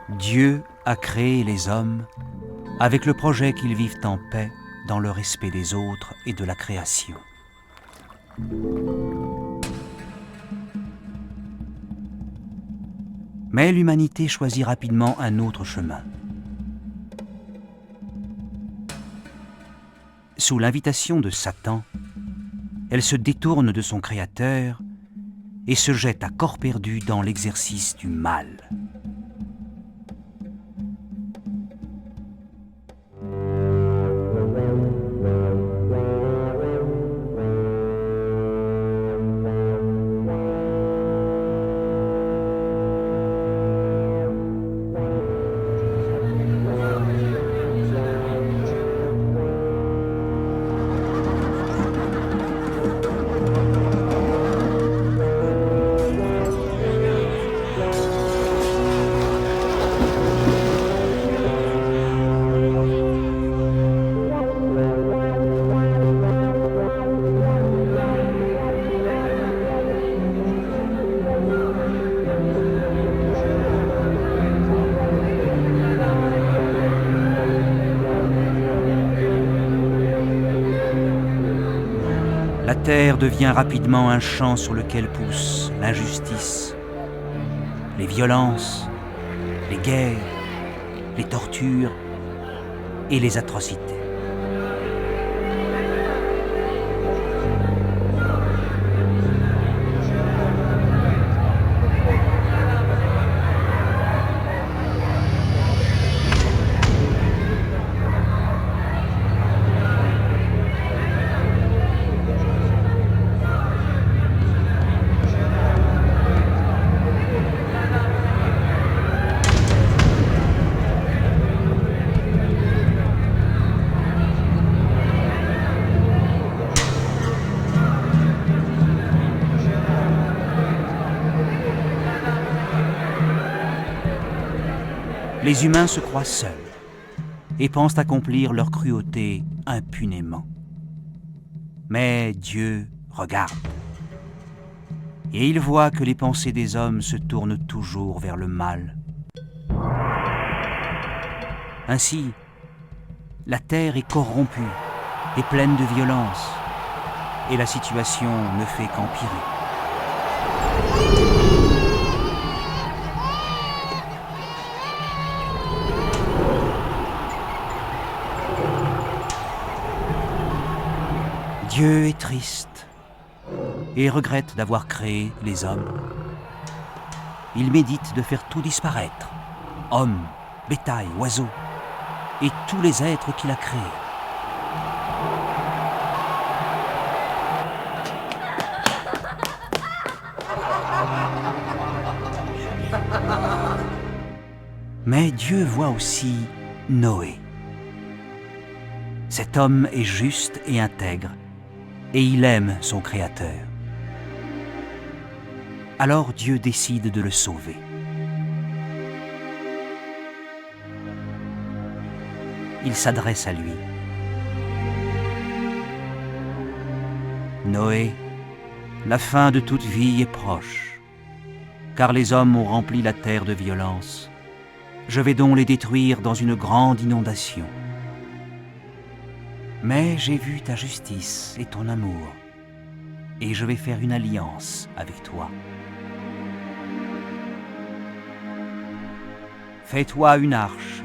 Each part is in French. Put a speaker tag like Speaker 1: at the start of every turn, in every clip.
Speaker 1: Dieu a créé les hommes avec le projet qu'ils vivent en paix dans le respect des autres et de la création. Mais l'humanité choisit rapidement un autre chemin. Sous l'invitation de Satan, elle se détourne de son Créateur et se jette à corps perdu dans l'exercice du mal. La terre devient rapidement un champ sur lequel poussent l'injustice, les violences, les guerres, les tortures et les atrocités. Les humains se croient seuls et pensent accomplir leur cruauté impunément. Mais Dieu regarde et il voit que les pensées des hommes se tournent toujours vers le mal. Ainsi, la terre est corrompue et pleine de violence et la situation ne fait qu'empirer. Dieu est triste et regrette d'avoir créé les hommes. Il médite de faire tout disparaître, hommes, bétail, oiseaux, et tous les êtres qu'il a créés. Mais Dieu voit aussi Noé. Cet homme est juste et intègre, et il aime son Créateur. Alors Dieu décide de le sauver. Il s'adresse à lui. Noé, la fin de toute vie est proche, car les hommes ont rempli la terre de violence. Je vais donc les détruire dans une grande inondation. Mais j'ai vu ta justice et ton amour, et je vais faire une alliance avec toi. Fais-toi une arche.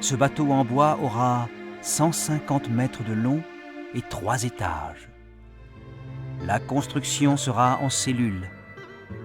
Speaker 1: Ce bateau en bois aura 150 mètres de long et 3 étages. La construction sera en cellules,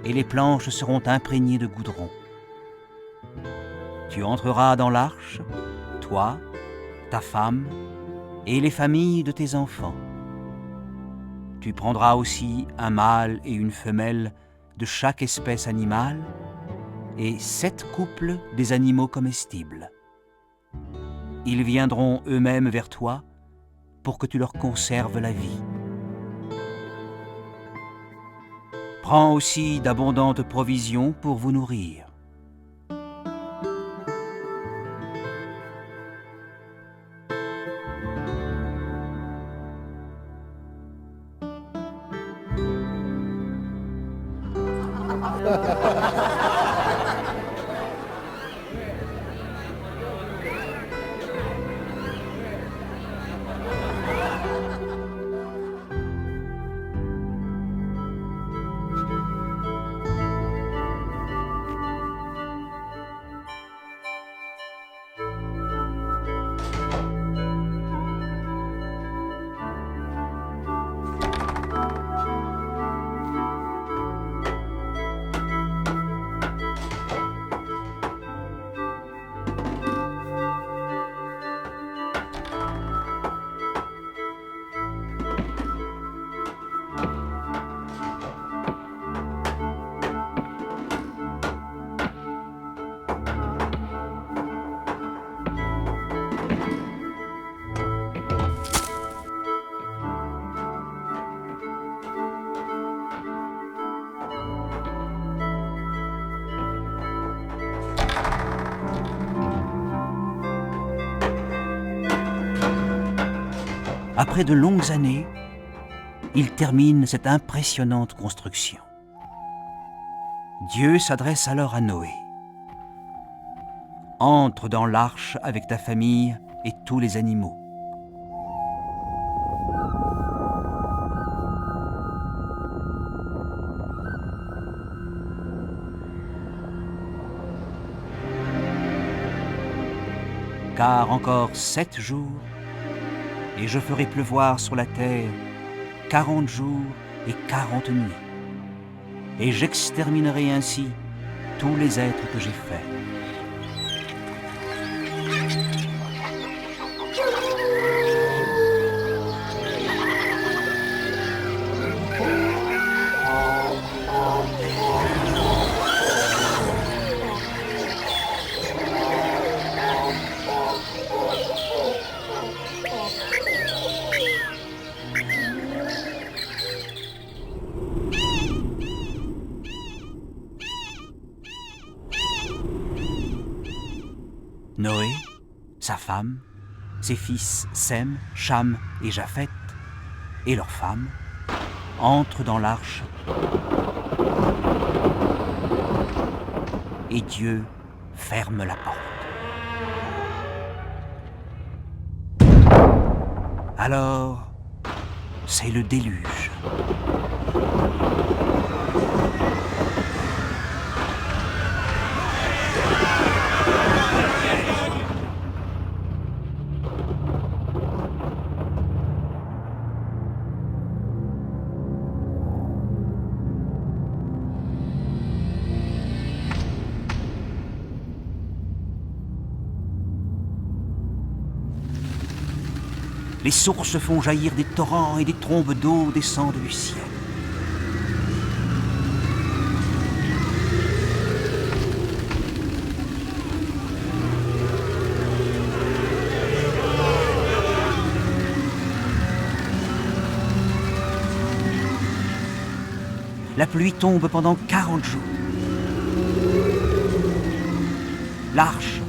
Speaker 1: et les planches seront imprégnées de goudron. Tu entreras dans l'arche, toi, ta femme, et les familles de tes enfants. Tu prendras aussi un mâle et une femelle de chaque espèce animale et 7 couples des animaux comestibles. Ils viendront eux-mêmes vers toi pour que tu leur conserves la vie. Prends aussi d'abondantes provisions pour vous nourrir. après de longues années, il termine cette impressionnante construction. Dieu s'adresse alors à Noé. « Entre dans l'arche avec ta famille et tous les animaux. » Car encore 7 jours, et je ferai pleuvoir sur la terre 40 jours et 40 nuits, et j'exterminerai ainsi tous les êtres que j'ai faits. Noé, sa femme, ses fils Sem, Cham et Japheth, et leurs femmes, entrent dans l'arche. Et Dieu ferme la porte. Alors, c'est le déluge. Les sources font jaillir des torrents et des trombes d'eau descendent du ciel. La pluie tombe pendant 40 jours. L'arche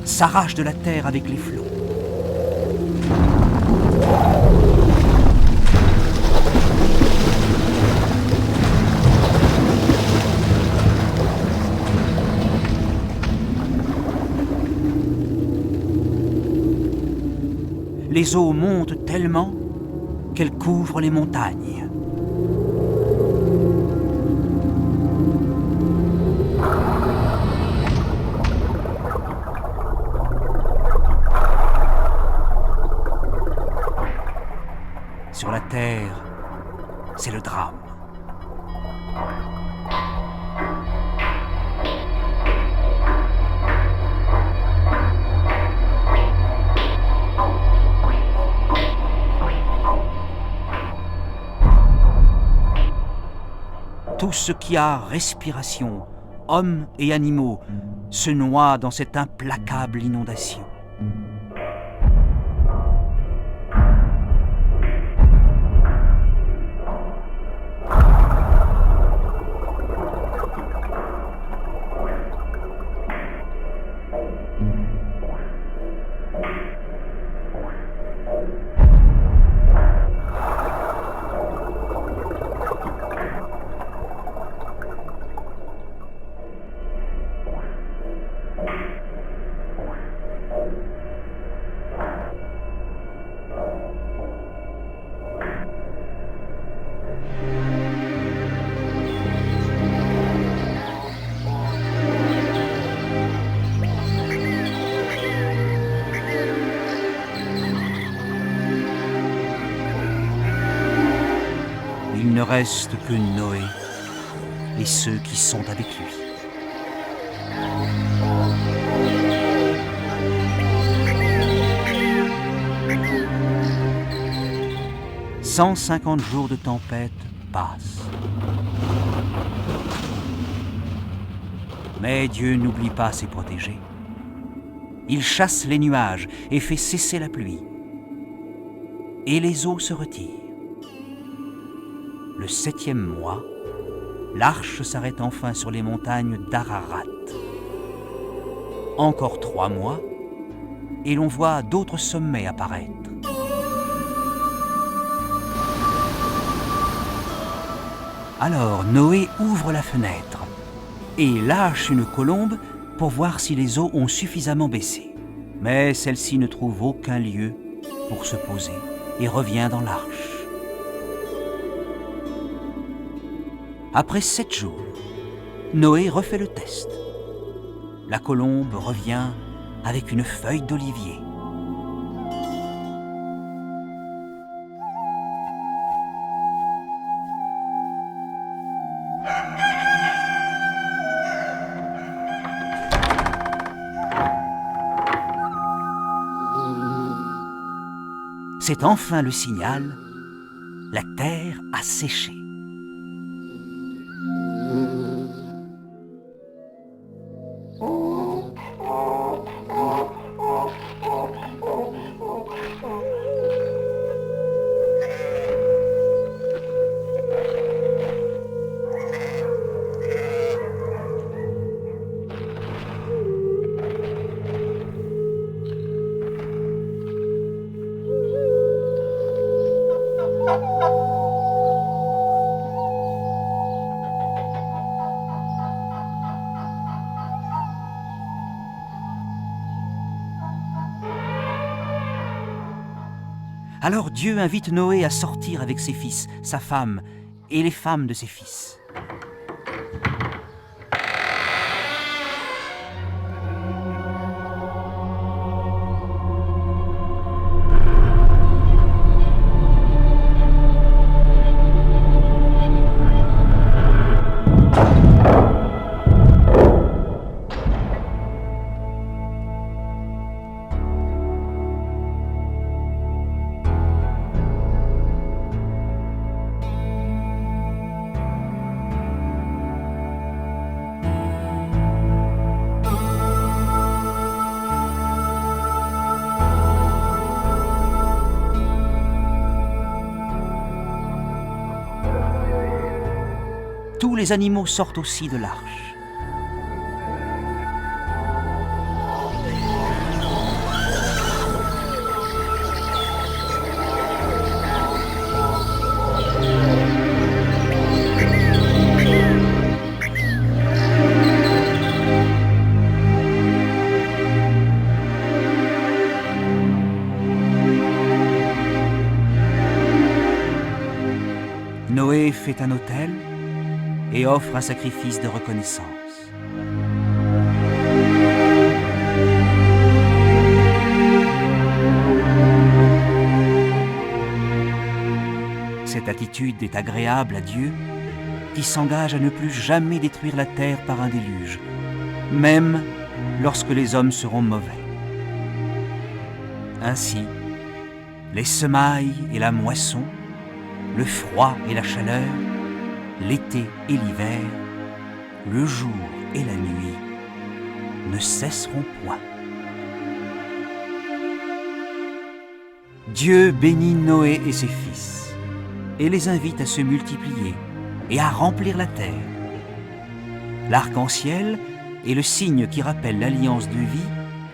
Speaker 1: s'arrache de la terre avec les flots. Les eaux montent tellement qu'elles couvrent les montagnes. Sur la terre, c'est le drame. Tout ce qui a respiration, hommes et animaux, se noie dans cette implacable inondation. Il ne reste que Noé et ceux qui sont avec lui. « 150 jours de tempête passent. Mais Dieu n'oublie pas ses protégés. Il chasse les nuages et fait cesser la pluie. Et les eaux se retirent. Le 7e mois, l'arche s'arrête enfin sur les montagnes d'Ararat. Encore 3 mois, et l'on voit d'autres sommets apparaître. Alors Noé ouvre la fenêtre et lâche une colombe pour voir si les eaux ont suffisamment baissé. Mais celle-ci ne trouve aucun lieu pour se poser et revient dans l'arche. Après 7 jours, Noé refait le test. La colombe revient avec une feuille d'olivier. C'est enfin le signal, la terre a séché. Alors Dieu invite Noé à sortir avec ses fils, sa femme et les femmes de ses fils. Tous les animaux sortent aussi de l'arche. Noé fait un autel et offre un sacrifice de reconnaissance. Cette attitude est agréable à Dieu, qui s'engage à ne plus jamais détruire la terre par un déluge, même lorsque les hommes seront mauvais. Ainsi, les semailles et la moisson, le froid et la chaleur, l'été et l'hiver, le jour et la nuit ne cesseront point. Dieu bénit Noé et ses fils et les invite à se multiplier et à remplir la terre. L'arc-en-ciel est le signe qui rappelle l'alliance de vie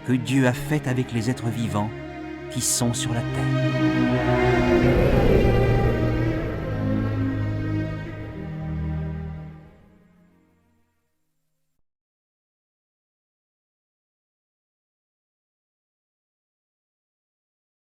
Speaker 1: que Dieu a faite avec les êtres vivants qui sont sur la terre.